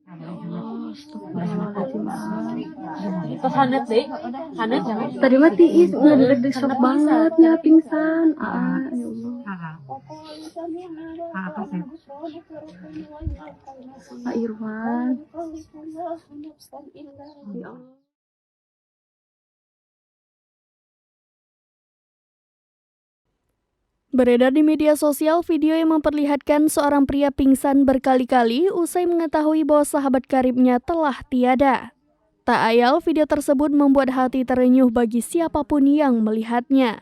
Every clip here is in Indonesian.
Oh, astagfirullahaladzim. Terus Hanet deh, Hanet Tadi mah tiis ngedeg-deg shock banget, nyala pingsan. Ya Allah. apa sih? Pak Irwan. Ya Allah. Beredar di media sosial video yang memperlihatkan seorang pria pingsan berkali-kali usai mengetahui bahwa sahabat karibnya telah tiada. Tak ayal, video tersebut membuat hati terenyuh bagi siapapun yang melihatnya.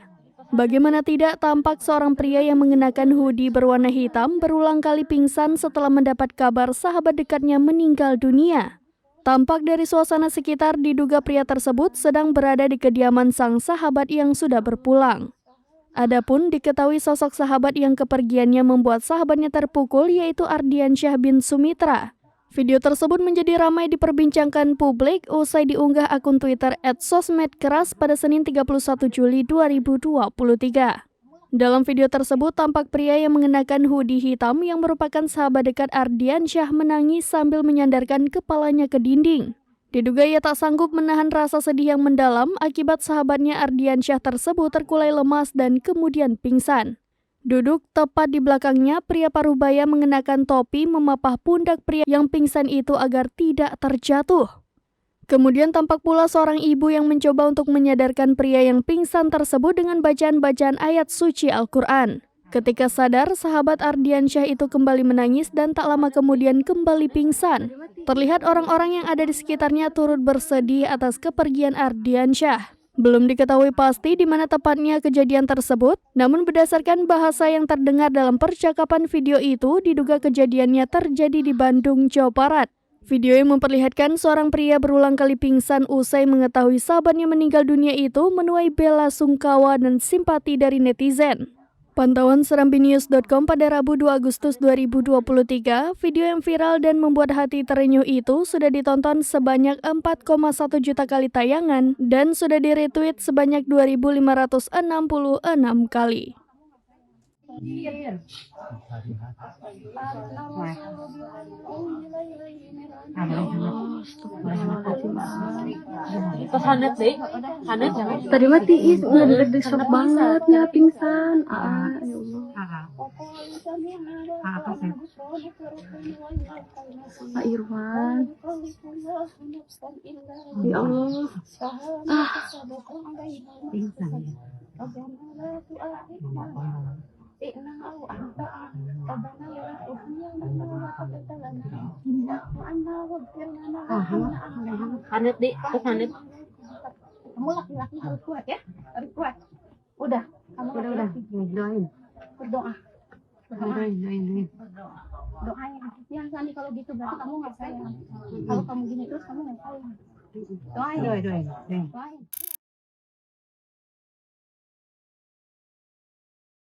Bagaimana tidak, tampak seorang pria yang mengenakan hoodie berwarna hitam berulang kali pingsan setelah mendapat kabar sahabat dekatnya meninggal dunia. Tampak dari suasana sekitar diduga pria tersebut sedang berada di kediaman sang sahabat yang sudah berpulang. Adapun diketahui sosok sahabat yang kepergiannya membuat sahabatnya terpukul yaitu Ardiansyah bin Sumitra. Video tersebut menjadi ramai diperbincangkan publik usai diunggah akun Twitter @sosmedkeras pada Senin 31 Juli 2023. Dalam video tersebut tampak pria yang mengenakan hoodie hitam yang merupakan sahabat dekat Ardiansyah menangis sambil menyandarkan kepalanya ke dinding. Diduga ia tak sanggup menahan rasa sedih yang mendalam akibat sahabatnya Ardiansyah tersebut terkulai lemas dan kemudian pingsan. Duduk tepat di belakangnya, pria parubaya mengenakan topi memapah pundak pria yang pingsan itu agar tidak terjatuh. Kemudian tampak pula seorang ibu yang mencoba untuk menyadarkan pria yang pingsan tersebut dengan bacaan-bacaan ayat suci Al-Quran. Ketika sadar, sahabat Ardiansyah itu kembali menangis dan tak lama kemudian kembali pingsan. Terlihat orang-orang yang ada di sekitarnya turut bersedih atas kepergian Ardiansyah. Belum diketahui pasti di mana tepatnya kejadian tersebut, namun berdasarkan bahasa yang terdengar dalam percakapan video itu, diduga kejadiannya terjadi di Bandung, Jawa Barat. Video yang memperlihatkan seorang pria berulang kali pingsan usai mengetahui sahabatnya meninggal dunia itu menuai bela sungkawa dan simpati dari netizen. Pantauan serambinews.com pada Rabu 2 Agustus 2023, video yang viral dan membuat hati terenyuh itu sudah ditonton sebanyak 4,1 juta kali tayangan dan sudah di-retweet sebanyak 2.566 kali. Terus Hanet deh, Hanet Tadi mah tiis ngedeg-deg shock banget, nyala pingsan. Ya Allah. apa sih? Pak Irwan. Ya Allah. Pingsan ya. Hanet deh, terus Hanet. Kamu laki-laki harus kuat ya, harus kuat. Udah, kamu Udah, doain. berdoa. Doain. Doain. Ya Sani, kalau gitu berarti kamu nggak sayang. Kalau kamu gini terus kamu nggak sayang. Doain. Doain. Doain.